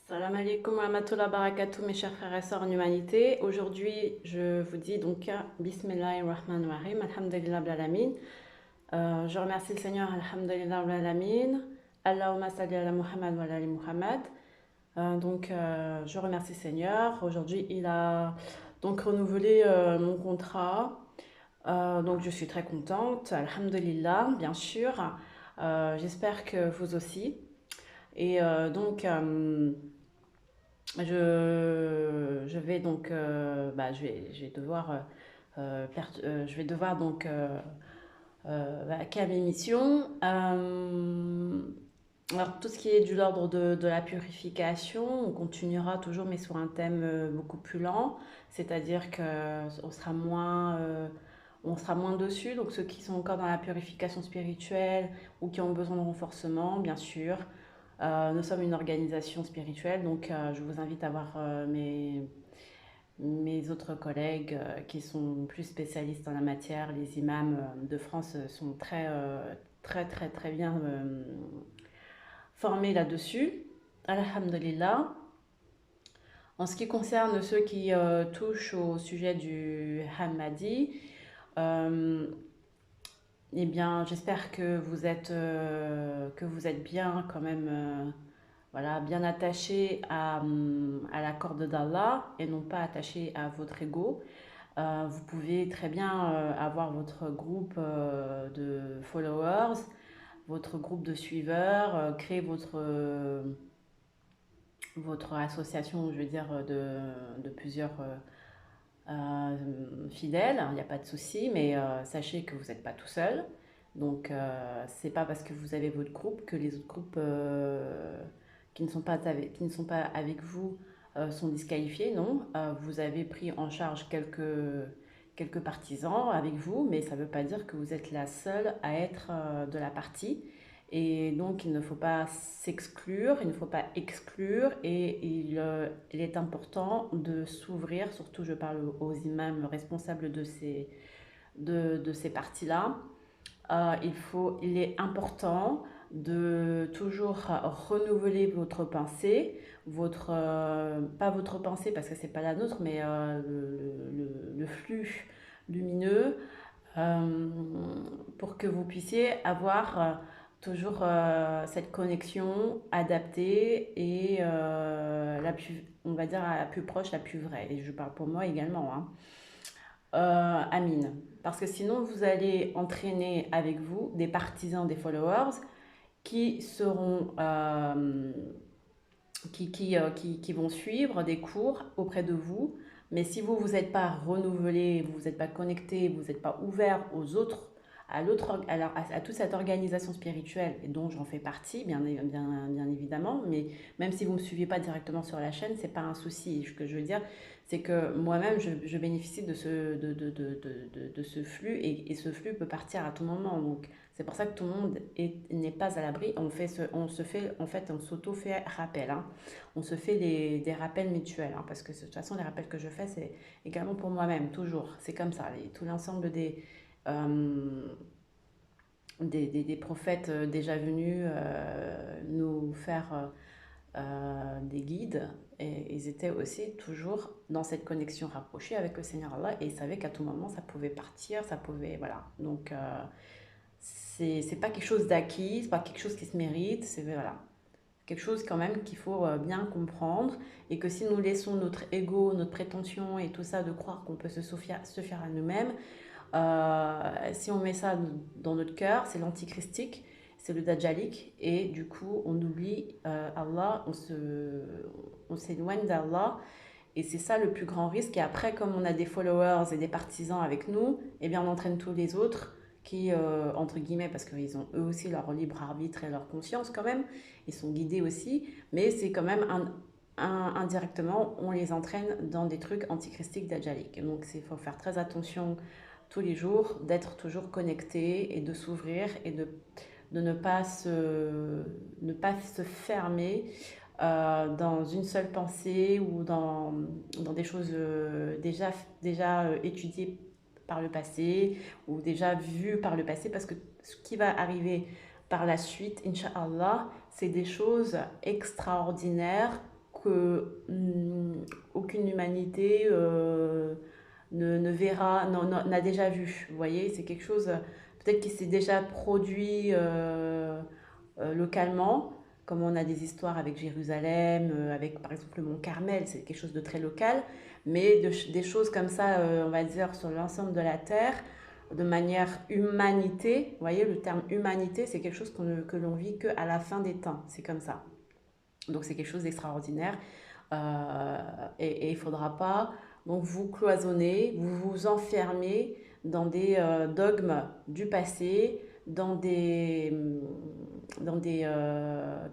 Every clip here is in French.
Salam alaikum wa rahmatullahi wa barakatuh, mes chers frères et sœurs en humanité. Aujourd'hui, je vous dis donc Bismillahirrahmanirrahim, Alhamdulillah Rabbil Alamin. Je remercie le Seigneur, Alhamdulillah Rabbil Alamin. Allahumma salli ala Muhammad wa ala ali Muhammad. Je remercie le Seigneur. Aujourd'hui, il a donc renouvelé mon contrat. Donc, je suis très contente, Alhamdulillah, bien sûr. J'espère que vous aussi. Et je vais donc, je vais devoir, je vais devoir donc vaquer mes missions. Alors, tout ce qui est de l'ordre de la purification, on continuera toujours, mais sur un thème beaucoup plus lent, c'est-à-dire on sera moins dessus. Donc, ceux qui sont encore dans la purification spirituelle ou qui ont besoin de renforcement, bien sûr. Nous sommes une organisation spirituelle, donc je vous invite à voir mes autres collègues qui sont plus spécialistes en la matière. Les imams de France sont très bien formés là-dessus. Alhamdulillah. En ce qui concerne ceux qui touchent au sujet du Hamadi, euh, eh bien, j'espère que vous êtes bien quand même, voilà, bien attaché à la corde d'Allah et non pas attaché à votre ego. Vous pouvez très bien avoir votre groupe de followers, votre groupe de suiveurs, créer votre association, je veux dire, de plusieurs fidèles, il n'y a pas de souci, mais sachez que vous n'êtes pas tout seul. Donc, c'est pas parce que vous avez votre groupe que les autres groupes qui ne sont pas avec vous sont disqualifiés. Non, vous avez pris en charge quelques partisans avec vous, mais ça ne veut pas dire que vous êtes la seule à être de la partie. Et donc, il ne faut pas s'exclure, il ne faut pas exclure, et il est important de s'ouvrir, surtout je parle aux imams responsables de ces parties-là. Il est important de toujours renouveler votre pensée, pas votre pensée parce que c'est pas la nôtre, mais le flux lumineux euh, pour que vous puissiez avoir toujours cette connexion adaptée et on va dire, la plus proche, la plus vraie. Et je parle pour moi également, hein. Amine. Parce que sinon, vous allez entraîner avec vous des partisans, des followers qui seront, qui vont suivre des cours auprès de vous. Mais si vous vous êtes pas renouvelé, vous n'êtes pas connecté, vous n'êtes pas ouvert aux autres, à toute cette organisation spirituelle et dont j'en fais partie, bien évidemment, mais même si vous ne me suivez pas directement sur la chaîne, c'est pas un souci. Ce que je veux dire, c'est que moi-même, je bénéficie de ce flux et ce flux peut partir à tout moment. Donc, c'est pour ça que tout le monde n'est pas à l'abri. On se fait, en fait, on s'auto-fait rappel, hein. On se fait des rappels mutuels, hein, parce que de toute façon, les rappels que je fais, c'est également pour moi-même, toujours. C'est comme ça. Tout l'ensemble euh, des prophètes déjà venus nous faire des guides, et ils étaient aussi toujours dans cette connexion rapprochée avec le Seigneur Allah et ils savaient qu'à tout moment ça pouvait partir, ça pouvait, voilà. Donc c'est pas quelque chose d'acquis, c'est pas quelque chose qui se mérite, c'est voilà, quelque chose quand même qu'il faut bien comprendre, et que si nous laissons notre ego, notre prétention et tout ça de croire qu'on peut se faire à nous-mêmes, si on met ça dans notre cœur, c'est l'antichristique, c'est le dajjalique, et du coup on oublie Allah, on s'éloigne d'Allah, et c'est ça le plus grand risque. Et après, comme on a des followers et des partisans avec nous, eh bien on entraîne tous les autres qui, entre guillemets, parce qu'ils ont eux aussi leur libre arbitre et leur conscience quand même, ils sont guidés aussi, mais c'est quand même indirectement, on les entraîne dans des trucs antichristiques dajjaliques. Donc il faut faire très attention tous les jours, d'être toujours connecté et de s'ouvrir et de ne pas se fermer dans une seule pensée ou dans des choses déjà étudiées par le passé ou déjà vues par le passé, parce que ce qui va arriver par la suite, Inch'Allah, c'est des choses extraordinaires que aucune humanité ne verra, n'a déjà vu. Vous voyez, c'est quelque chose peut-être qui s'est déjà produit localement, comme on a des histoires avec Jérusalem, avec par exemple le mont Carmel, c'est quelque chose de très local, mais des choses comme ça, on va dire, sur l'ensemble de la Terre, de manière humanité. Vous voyez, le terme humanité, c'est quelque chose que l'on vit qu'à la fin des temps, c'est comme ça. Donc c'est quelque chose d'extraordinaire. Et il ne faudra pas donc vous cloisonner, vous vous enfermer dans des dogmes du passé, dans des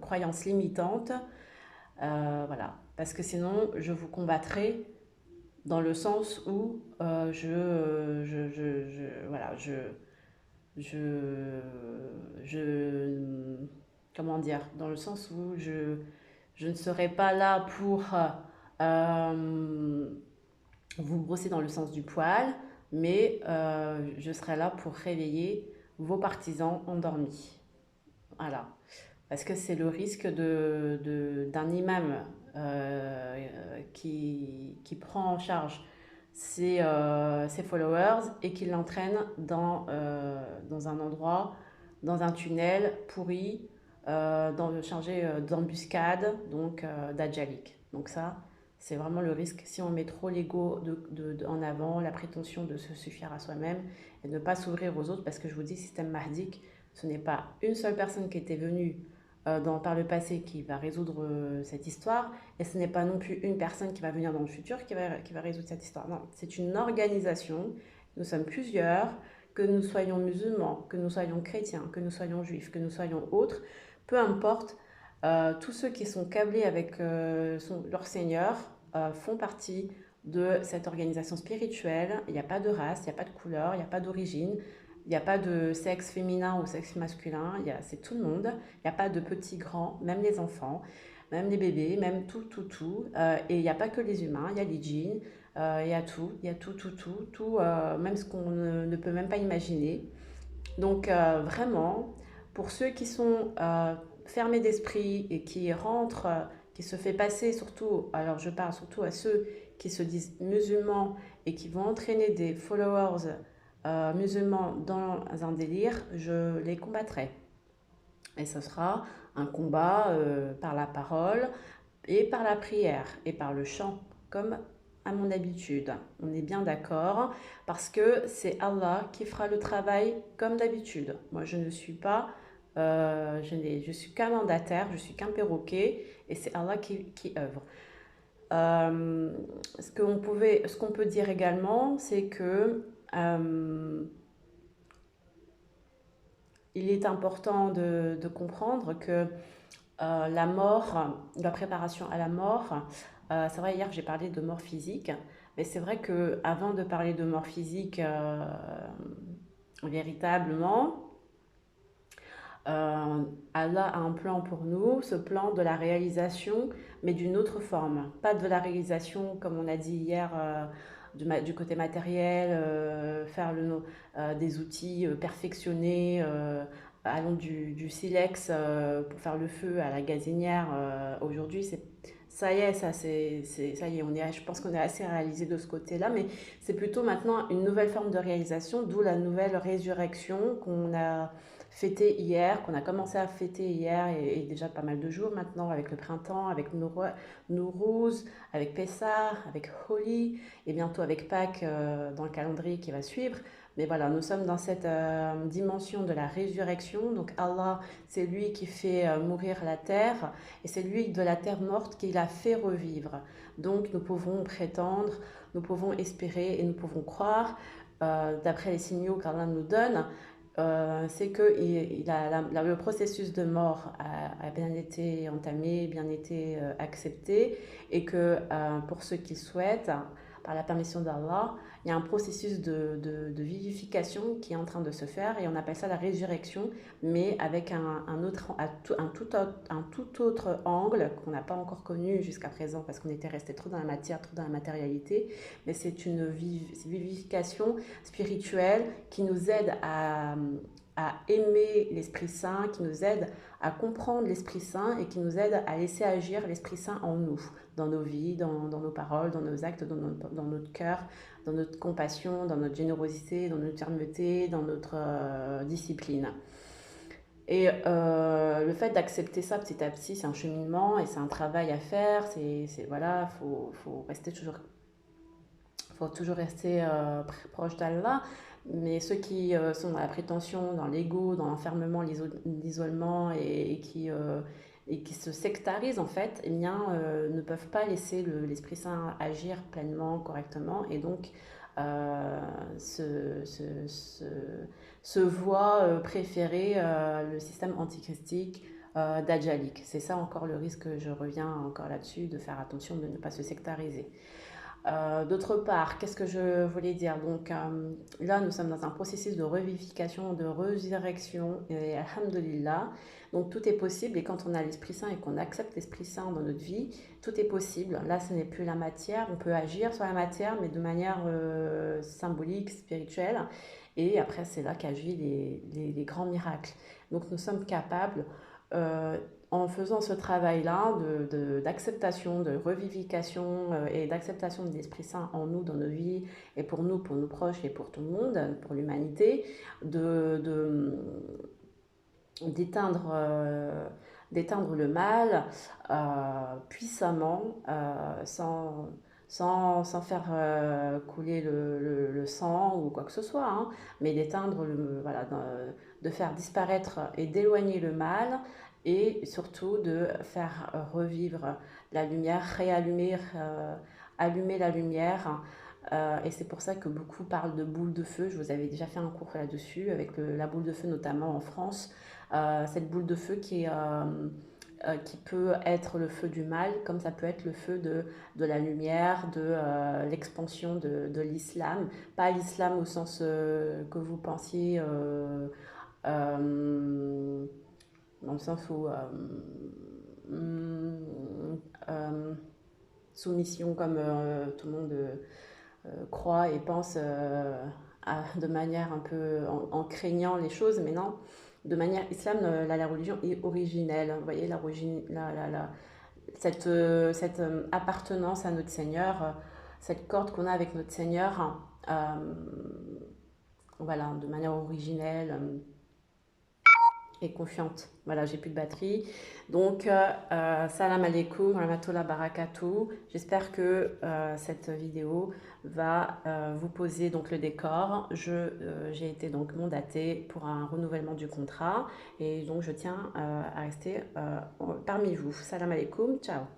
croyances limitantes. Voilà. Parce que sinon, je vous combattrai dans le sens où voilà, je, je, comment dire, dans le sens où je ne serai pas là pour euh, vous brosser dans le sens du poil, mais je serai là pour réveiller vos partisans endormis. Voilà. Parce que c'est le risque d'un imam qui prend en charge ses followers et qui l'entraîne dans un endroit, dans un tunnel pourri, chargé d'embuscades, donc d'adjalik. Donc ça, c'est vraiment le risque si on met trop l'ego en avant, la prétention de se suffire à soi-même et de ne pas s'ouvrir aux autres, parce que je vous dis, système mahdique, ce n'est pas une seule personne qui était venue par le passé qui va résoudre cette histoire, et ce n'est pas non plus une personne qui va venir dans le futur qui va résoudre cette histoire. Non, c'est une organisation, nous sommes plusieurs, que nous soyons musulmans, que nous soyons chrétiens, que nous soyons juifs, que nous soyons autres, peu importe, tous ceux qui sont câblés avec leur Seigneur font partie de cette organisation spirituelle. Il n'y a pas de race, il n'y a pas de couleur, il n'y a pas d'origine, il n'y a pas de sexe féminin ou sexe masculin, c'est tout le monde. Il n'y a pas de petits, grands, même les enfants, même les bébés, même tout, tout, tout. Et il n'y a pas que les humains, il y a les djinns, il y a tout, il y a tout, tout, tout, tout, même ce qu'on ne peut même pas imaginer. Donc vraiment, pour ceux qui sont fermés d'esprit et qui rentrent, qui se fait passer surtout, alors je parle surtout à ceux qui se disent musulmans et qui vont entraîner des followers musulmans dans un délire, je les combattrai. Et ce sera un combat par la parole et par la prière et par le chant, comme à mon habitude. On est bien d'accord, parce que c'est Allah qui fera le travail comme d'habitude. Moi, je ne suis pas, je suis qu'un mandataire, je suis qu'un perroquet, et c'est Allah qui œuvre. Ce qu'on peut dire également, c'est que il est important de comprendre que la mort, la préparation à la mort, c'est vrai, hier j'ai parlé de mort physique, mais c'est vrai que avant de parler de mort physique véritablement, Allah a un plan pour nous, ce plan de la réalisation, mais d'une autre forme. Pas de la réalisation, comme on a dit hier, du côté matériel, faire des outils perfectionnés, allant du silex pour faire le feu à la gazinière. Aujourd'hui, ça y est, ça y est, je pense qu'on est assez réalisé de ce côté-là, mais c'est plutôt maintenant une nouvelle forme de réalisation, d'où la nouvelle résurrection qu'on a fêté hier, qu'on a commencé à fêter hier et déjà pas mal de jours maintenant, avec le printemps, avec Nowruz, avec Pessah, avec Holi et bientôt avec Pâques dans le calendrier qui va suivre. Mais voilà, nous sommes dans cette dimension de la résurrection. Donc Allah, c'est lui qui fait mourir la terre et c'est lui de la terre morte qui la fait revivre. Donc nous pouvons prétendre, nous pouvons espérer et nous pouvons croire, d'après les signaux qu'Allah nous donne, c'est que le processus de mort a bien été entamé, bien été accepté, et que pour ceux qui souhaitent, par la permission d'Allah, il y a un processus de vivification qui est en train de se faire, et on appelle ça la résurrection, mais avec un tout autre angle qu'on n'a pas encore connu jusqu'à présent parce qu'on était resté trop dans la matière, trop dans la matérialité, mais c'est une vivification spirituelle qui nous aide à à aimer l'Esprit Saint, qui nous aide à comprendre l'Esprit Saint et qui nous aide à laisser agir l'Esprit Saint en nous, dans nos vies, dans nos paroles, dans nos actes, dans notre cœur, dans notre compassion, dans notre générosité, dans notre fermeté, dans notre discipline. Et le fait d'accepter ça petit à petit, c'est un cheminement et c'est un travail à faire. Voilà, faut toujours rester proche d'Allah. Mais ceux qui sont dans la prétention, dans l'ego, dans l'enfermement, l'isolement et qui se sectarisent en fait, eh bien, ne peuvent pas laisser l'Esprit Saint agir pleinement, correctement, et donc euh, se, se, se, se voient préférer le système antichristique d'Adjalik. C'est ça encore le risque, je reviens encore là-dessus, de faire attention de ne pas se sectariser. D'autre part, qu'est-ce que je voulais dire? Donc là, nous sommes dans un processus de revivification, de résurrection, et alhamdulillah, donc tout est possible. Et quand on a l'Esprit Saint et qu'on accepte l'Esprit Saint dans notre vie, tout est possible. Là, ce n'est plus la matière, on peut agir sur la matière, mais de manière symbolique, spirituelle. Et après, c'est là qu'agissent les grands miracles. Donc nous sommes capables euh, en faisant ce travail-là d'acceptation, de revivification et d'acceptation de l'Esprit Saint en nous, dans nos vies, et pour nous, pour nos proches et pour tout le monde, pour l'humanité, d'éteindre d'éteindre le mal puissamment, sans faire couler le sang ou quoi que ce soit, hein, mais d'éteindre voilà, de faire disparaître et d'éloigner le mal et surtout de faire revivre la lumière, allumer la lumière. Et c'est pour ça que beaucoup parlent de boule de feu. Je vous avais déjà fait un cours là-dessus, avec la boule de feu notamment en France. Cette boule de feu qui peut être le feu du mal, comme ça peut être le feu de la lumière, de l'expansion de l'islam. Pas l'islam au sens que vous pensiez, dans le sens où euh, soumission comme tout le monde croit et pense de manière un peu en craignant les choses, mais non, de manière islam, la religion est originelle. Vous voyez, cette appartenance à notre Seigneur, cette corde qu'on a avec notre Seigneur, voilà, de manière originelle, et confiante. Voilà, j'ai plus de batterie. Donc, salam alaikum, rahmatullah barakatuh. J'espère que cette vidéo va vous poser donc le décor. J'ai été donc mandatée pour un renouvellement du contrat et donc je tiens à rester parmi vous. Salam alaikum, ciao.